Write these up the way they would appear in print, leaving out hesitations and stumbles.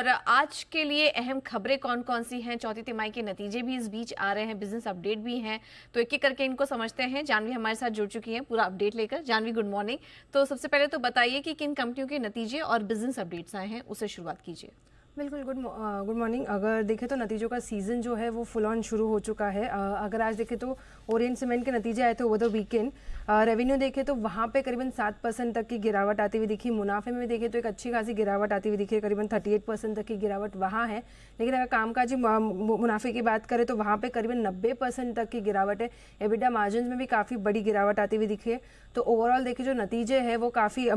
और आज के लिए अहम खबरें कौन कौन सी हैं, चौथी तिमाही के नतीजे भी इस बीच आ रहे हैं, बिजनेस अपडेट भी हैं, तो एक एक करके इनको समझते हैं। जानवी हमारे साथ जुड़ चुकी हैं पूरा अपडेट लेकर। Jahnavi, good morning. तो सबसे पहले तो बताइए कि किन कंपनियों के नतीजे और बिजनेस अपडेट्स आए हैं, उससे शुरुआत कीजिए। बिल्कुल, गुड मॉर्निंग। अगर देखें तो नतीजों का सीज़न जो है वो फुल ऑन शुरू हो चुका है। अगर आज देखें तो ओरिएंट सीमेंट के नतीजे आए थे ओवर द वीकेंड। रेवेन्यू देखें तो वहाँ पे करीबन 7% तक की गिरावट आती हुई दिखी। मुनाफे में भी देखें तो एक अच्छी खासी गिरावट आती हुई दिखी है, करीबन 38% तक की गिरावट वहाँ है। लेकिन अगर कामकाजी मुनाफे की बात करें तो वहाँ पे करीबन 90% तक की गिरावट है। एबिटा मार्जिन में भी काफ़ी बड़ी गिरावट आती हुई दिखी है। तो ओवरऑल देखिए जो नतीजे हैं वो काफ़ी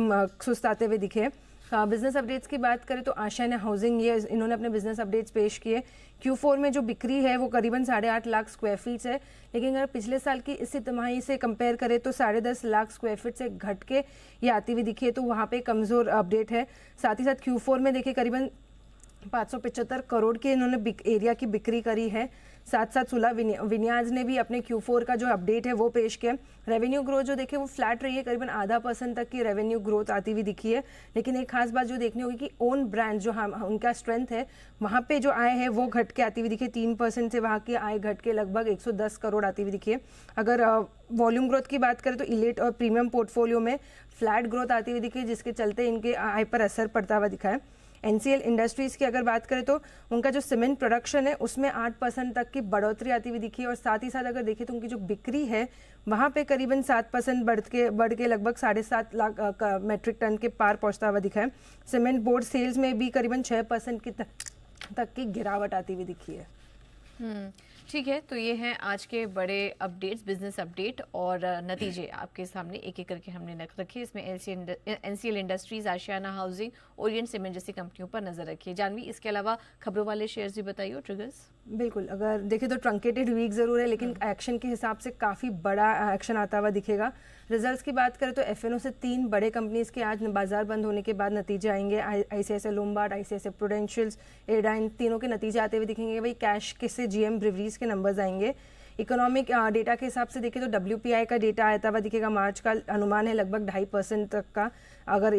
सुस्त आते हुए दिखे। बिजनेस अपडेट्स की बात करें तो आशियाना हाउसिंग ये इन्होंने अपने बिजनेस अपडेट्स पेश किए। Q4 में जो बिक्री है वो करीबन 8.5 लाख स्क्वायर फीट है, लेकिन अगर पिछले साल की इसी तिमाही से कंपेयर करें तो 10.5 लाख स्क्वायर फीट से घट के ये आती हुई दिखी है, तो वहाँ पे कमज़ोर अपडेट है। साथ ही साथ Q4 में देखिए करीबन 575 करोड़ के इन्होंने एरिया की बिक्री करी है। साथ साथ सुला विन्याज ने भी अपने Q4 का जो अपडेट है वो पेश किया। रेवेन्यू ग्रोथ जो देखे वो फ्लैट रही है, करीबन 0.5% तक की रेवेन्यू ग्रोथ आती हुई दिखी है। लेकिन एक खास बात जो देखनी होगी कि ओन ब्रांड जो उनका स्ट्रेंथ है वहाँ पे जो आय है वो घट के आती हुई दिखी है। 3% से वहाँ की आय घट के लगभग 110 करोड़ आती हुई दिखी है। अगर वॉल्यूम ग्रोथ की बात करें तो इलीट और प्रीमियम पोर्टफोलियो में फ्लैट ग्रोथ आती हुई दिखी है, जिसके चलते इनके आय पर असर पड़ता हुआ दिखा है। NCL इंडस्ट्रीज़ की अगर बात करें तो उनका जो सीमेंट प्रोडक्शन है उसमें 8% तक की बढ़ोतरी आती हुई दिखी है। और साथ ही साथ अगर देखें तो उनकी जो बिक्री है वहाँ पे करीबन 7% बढ़ के लगभग 7.5 लाख मेट्रिक टन के पार पहुँचता हुआ दिखा है। सीमेंट बोर्ड सेल्स में भी करीबन 6% की तक की गिरावट आती हुई दिखी है। ठीक है, तो ये हैं आज के बड़े अपडेट्स, बिजनेस अपडेट और नतीजे आपके सामने एक एक करके हमने रखे। इसमें NCL इंडस्ट्रीज, आशियाना हाउसिंग, ओरिएंट सीमेंट जैसी कंपनियों पर नजर रखिए। जानवी, इसके अलावा खबरों वाले शेयर्स भी बताइए, ट्रिगर्स। बिल्कुल, अगर देखें तो ट्रंकेटेड वीक ज़रूर है, लेकिन एक्शन के हिसाब से काफ़ी बड़ा एक्शन आता हुआ दिखेगा। रिजल्ट्स की बात करें तो FNO से 3 बड़े कंपनीज के आज बाजार बंद होने के बाद नतीजे आएंगे। ICICI लोम्बार्ड, ICICI प्रूडेंशियल्स, एडा, इन तीनों के नतीजे आते हुए दिखेंगे। वही कैश के से GM ब्रिवरीज के नंबर्स आएंगे। इकोनॉमिक डेटा के हिसाब से देखें तो WPI का डेटा आता हुआ दिखेगा। मार्च का अनुमान है लगभग 2.5% तक का। अगर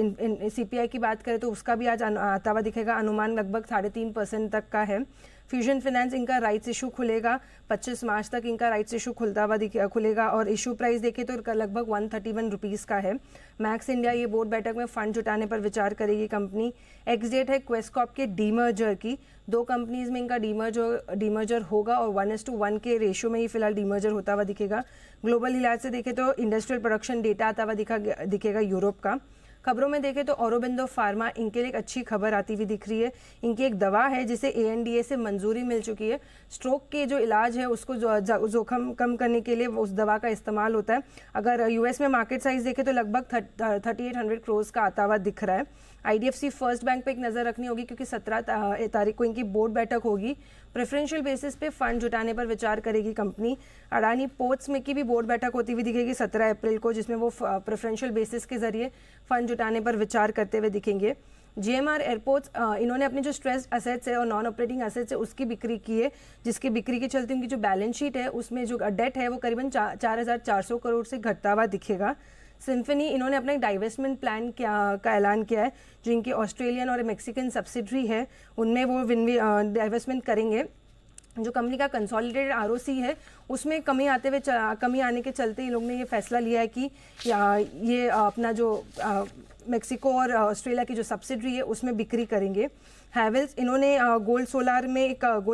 CPI की बात करें तो उसका भी आज आता हुआ दिखेगा, अनुमान लगभग 3.5% तक का है। फ्यूजन फाइनेंस, इनका राइट्स इशू खुलेगा 25 मार्च तक, इनका राइट्स इशू खुलेगा और इशू प्राइस देखें तो लगभग 131 रुपीज़ का है। मैक्स इंडिया ये बोर्ड बैठक में फंड जुटाने पर विचार करेगी कंपनी। एक्स डेट है क्वेस्कॉप के डीमर्जर की। 2 कंपनीज में इनका डीमर्जर होगा और 1:1 के रेशियो में ही फिलहाल डीमर्जर होता हुआ दिखेगा। ग्लोबल लिहाज से देखें तो इंडस्ट्रियल प्रोडक्शन डेटा आता हुआ दिखेगा यूरोप का। खबरों में देखें तो औरोबिंदो फार्मा, इनके लिए एक अच्छी खबर आती हुई दिख रही है। इनकी एक दवा है जिसे ANDA से मंजूरी मिल चुकी है। स्ट्रोक के जो इलाज है उसको जोखम कम करने के लिए उस दवा का इस्तेमाल होता है। अगर US में मार्केट साइज देखें तो लगभग 3800 करोड़ का आता हुआ दिख रहा है। IDFC फर्स्ट बैंक पे एक नज़र रखनी होगी, क्योंकि 17 तारीख को इनकी बोर्ड बैठक होगी। प्रेफरेंशियल बेसिस पे फंड जुटाने पर विचार करेगी कंपनी। अडानी पोर्ट्स में की भी बोर्ड बैठक होती हुई दिखेगी 17 अप्रैल को, जिसमें वो प्रेफरेंशियल बेसिस के जरिए फंड जुटाने पर विचार करते हुए दिखेंगे। GMR एयरपोर्ट्स, इन्होंने अपने जो स्ट्रेस्ड असेट्स है और नॉन ऑपरेटिंग असेट्स है उसकी बिक्री की है, जिसकी बिक्री के चलते उनकी जो बैलेंस शीट है उसमें जो डेट है वो करीबन 4,400 करोड़ से घटता हुआ दिखेगा। सिम्फनी, इन्होंने अपना एक डाइवेस्टमेंट प्लान का ऐलान किया है। जो इनकी ऑस्ट्रेलियन और मेक्सिकन सब्सिडरी है उनमें वो डाइवेस्टमेंट करेंगे। जो कंपनी का कंसोलिडेटेड ROC है उसमें कमी आने के चलते इन लोगों ने ये फैसला लिया है कि ये अपना जो मेक्सिको और ऑस्ट्रेलिया की जो सब्सिडरी है उसमें बिक्री करेंगे। हैवेल्स, इन्होंने गोल्ड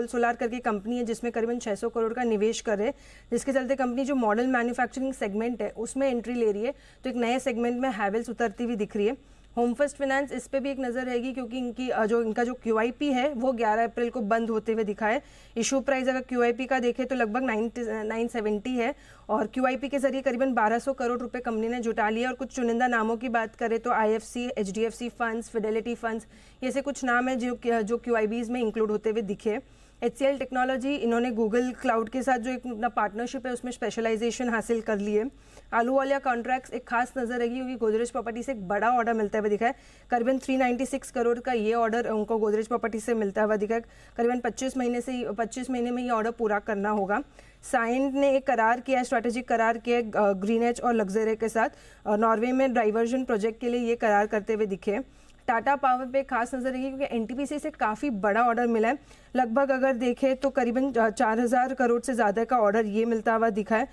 सोलार करके कंपनी है जिसमें करीबन 600 करोड़ का निवेश कर रहे हैं, जिसके चलते कंपनी जो मॉडल मैन्युफैक्चरिंग सेगमेंट है उसमें एंट्री ले रही है। तो एक नए सेगमेंट में हैवेल्स उतरती हुई दिख रही है। होम फर्स्ट फाइनेंस, इस पे भी एक नज़र रहेगी, क्योंकि इनका जो QIP है वो 11 अप्रैल को बंद होते हुए दिखा है। इशू प्राइस अगर QIP का देखें तो लगभग 970 है और QIP के जरिए करीबन 1200 करोड़ रुपए कंपनी ने जुटा लिया। और कुछ चुनिंदा नामों की बात करें तो IFC, HDFC funds, Fidelity funds, ये से कुछ नाम है जो QIBs में इंक्लूड होते हुए दिखे। HCL टेक्नोलॉजी, इन्होंने गूगल क्लाउड के साथ जो एक अपना पार्टनरशिप है उसमें स्पेशलाइजेशन हासिल कर ली है। आलूवालिया कॉन्ट्रैक्ट्स एक खास नजर रहेगी, क्योंकि गोदरेज प्रॉपर्टी से एक बड़ा ऑर्डर मिलता हुआ दिखा है। करीबन 396 करोड़ का ये ऑर्डर उनको गोदरेज प्रॉपर्टी से मिलता हुआ दिखा है। करीबन 25 महीने में ये ऑर्डर पूरा करना होगा। साइंट ने एक स्ट्रैटेजिक करार किया ग्रीन एज और लग्जरी के साथ। नॉर्वे में डाइवर्जन प्रोजेक्ट के लिए ये करार करते हुए दिखे। टाटा पावर पे खास नजर रखिए क्योंकि एनटीपीसी से काफ़ी बड़ा ऑर्डर मिला है। लगभग अगर देखें तो करीबन 4000 करोड़ से ज़्यादा का ऑर्डर ये मिलता हुआ दिखा है।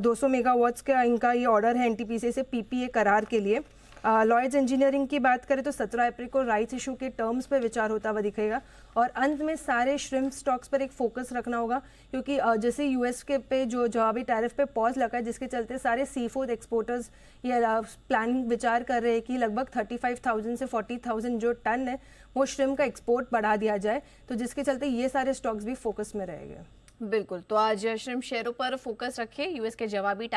200 मेगावाट्स का इनका ये ऑर्डर है एनटीपीसी से पीपीए करार के लिए। लॉयड्स इंजीनियरिंग की बात करें तो 17 अप्रैल को राइट्स इशू के टर्म्स पे विचार होता हुआ दिखेगा। और अंत में सारे श्रिम्प स्टॉक्स पर एक फोकस रखना होगा क्योंकि जैसे यूएस के पे जो जवाबी टैरिफ पे पॉज लगा है, जिसके चलते सारे सी फूड एक्सपोर्टर्स ये प्लानिंग विचार कर रहे हैं कि लगभग 35,000 से 40,000 जो टन है वो श्रिम्प का एक्सपोर्ट बढ़ा दिया जाए, तो जिसके चलते ये सारे स्टॉक्स भी फोकस में रहेंगे। बिल्कुल, तो आज श्रिम्प शेयरों पर फोकस रखें। यूएस के जवाबी